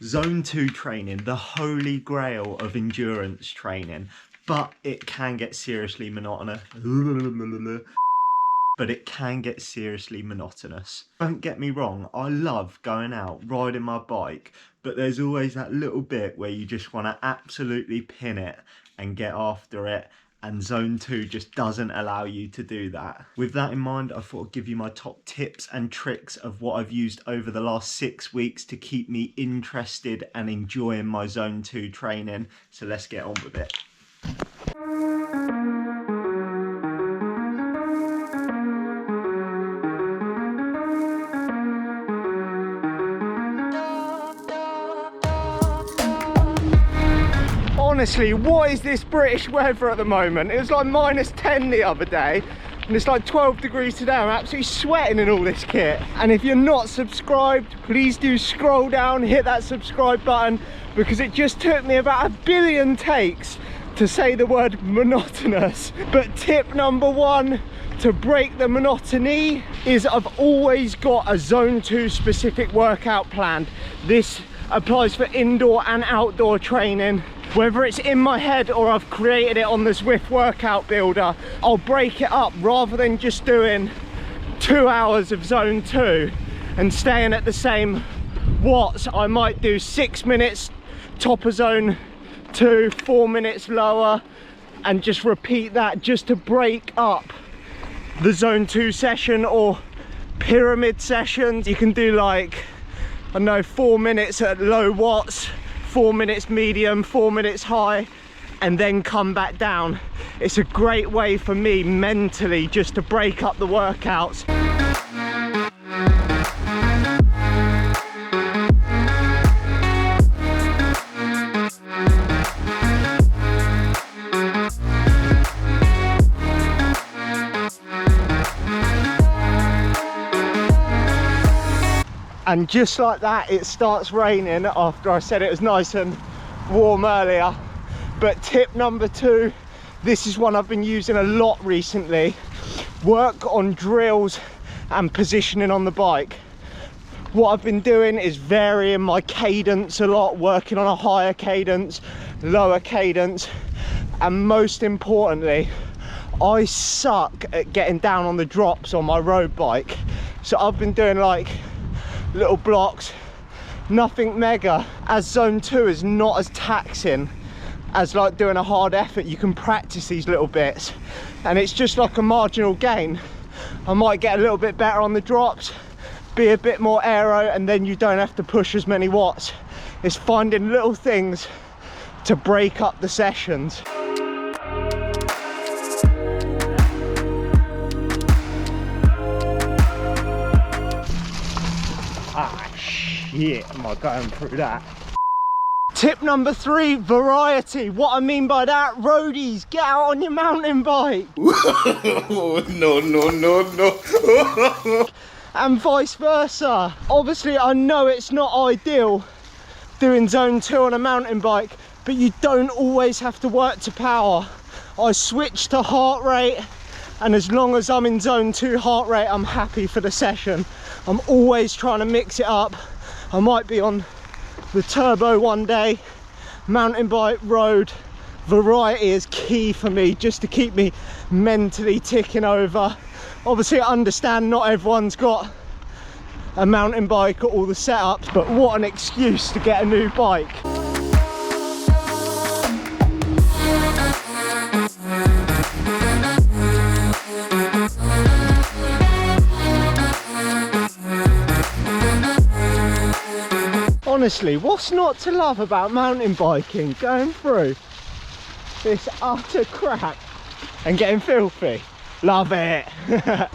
Zone 2 training, the holy grail of endurance training, but it can get seriously monotonous. But it can get seriously monotonous. Don't get me wrong, I love going out, riding my bike, but there's always that little bit where you just want to absolutely pin it and get after it, and Zone 2 just doesn't allow you to do that. With that in mind, I thought I'd give you my top tips and tricks of what I've used over the last 6 weeks to keep me interested and enjoying my Zone 2 training. So let's get on with it. Honestly, what is this British weather at the moment? It was like -10 the other day, and it's like 12 degrees today. I'm absolutely sweating in all this kit. And if you're not subscribed, please do scroll down, hit that subscribe button, because it just took me about 1 billion takes to say the word monotonous. But tip number 1 to break the monotony is I've always got a Zone 2 specific workout planned. This applies for indoor and outdoor training. Whether it's in my head or I've created it on the Zwift workout builder, I'll break it up rather than just doing 2 hours of Zone 2 and staying at the same watts. I might do 6 minutes top of Zone 2, 4 minutes lower, and just repeat that just to break up the Zone 2 session or pyramid sessions. You can do like, I don't know, 4 minutes at low watts, 4 minutes medium, 4 minutes high, and then come back down. It's a great way for me mentally just to break up the workouts. And just like that, it starts raining after I said it was nice and warm earlier. But tip number 2, this is one I've been using a lot recently. Work on drills and positioning on the bike. What I've been doing is varying my cadence a lot, working on a higher cadence, lower cadence, and most importantly, I suck at getting down on the drops on my road bike. So I've been doing like little blocks, nothing mega. As Zone 2 is not as taxing as like doing a hard effort, you can practice these little bits and it's just like a marginal gain. I might get a little bit better on the drops, be a bit more aero, and then you don't have to push as many watts. It's finding little things to break up the sessions. Shit, am I going through that? Tip number 3, variety. What I mean by that, roadies, get out on your mountain bike. No. And vice versa. Obviously, I know it's not ideal doing Zone 2 on a mountain bike, but you don't always have to work to power. I switch to heart rate, and as long as I'm in Zone 2 heart rate, I'm happy for the session. I'm always trying to mix it up. I might be on the turbo one day, mountain bike, road. Variety is key for me, just to keep me mentally ticking over. Obviously, I understand not everyone's got a mountain bike or all the setups, but what an excuse to get a new bike. Honestly, what's not to love about mountain biking? Going through this utter crap and getting filthy. Love it.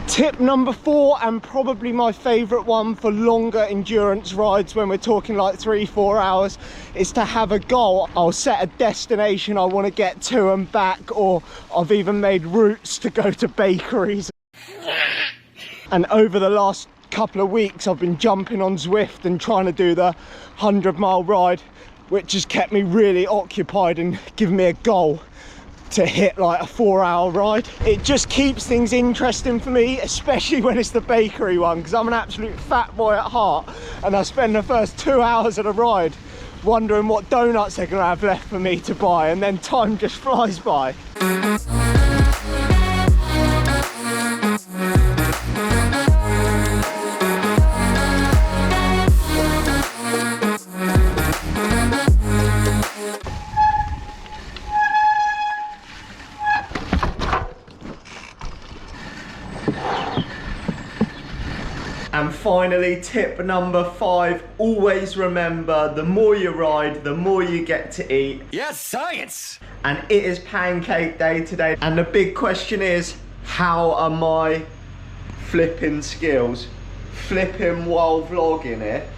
Tip number 4, and probably my favourite one for longer endurance rides when we're talking like 3-4 hours, is to have a goal. I'll set a destination I want to get to and back, or I've even made routes to go to bakeries. And over the last couple of weeks I've been jumping on Zwift and trying to do the 100-mile ride, which has kept me really occupied and given me a goal to hit like a 4-hour ride. It just keeps things interesting for me, especially when it's the bakery one, because I'm an absolute fat boy at heart and I spend the first 2 hours of the ride wondering what donuts they're gonna have left for me to buy, and then time just flies by. And finally, tip number 5, always remember, the more you ride, the more you get to eat. Yes, science! And it is Pancake Day today. And the big question is, how are my flipping skills? Flipping while vlogging it.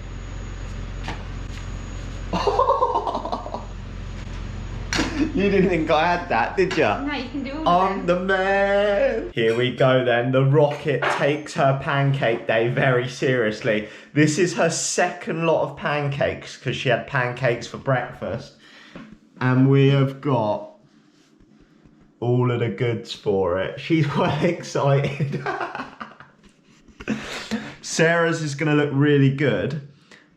You didn't think I had that, did you? No, you can do all of I'm them. the man. Here we go then. The Rocket takes her Pancake Day very seriously. This is her second lot of pancakes because she had pancakes for breakfast. And we have got all of the goods for it. She's well excited. Sarah's is going to look really good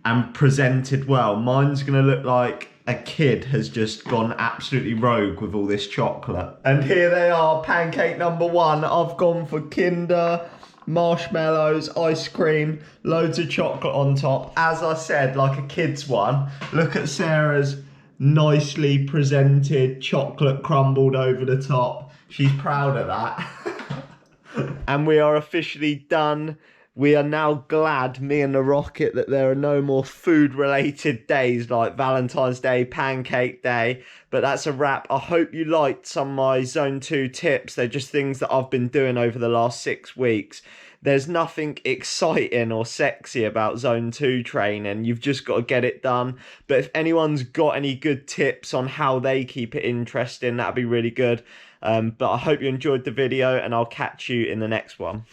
and presented well. Mine's going to look like a kid has just gone absolutely rogue with all this chocolate. And here they are, pancake number 1. I've gone for Kinder, marshmallows, ice cream, loads of chocolate on top. As I said, like a kid's one. Look at Sarah's nicely presented chocolate crumbled over the top. She's proud of that. And we are officially done. We are now glad, me and the Rocket, that there are no more food-related days like Valentine's Day, Pancake Day. But that's a wrap. I hope you liked some of my Zone 2 tips. They're just things that I've been doing over the last 6 weeks. There's nothing exciting or sexy about Zone 2 training. You've just got to get it done. But if anyone's got any good tips on how they keep it interesting, that'd be really good. But I hope you enjoyed the video, and I'll catch you in the next one.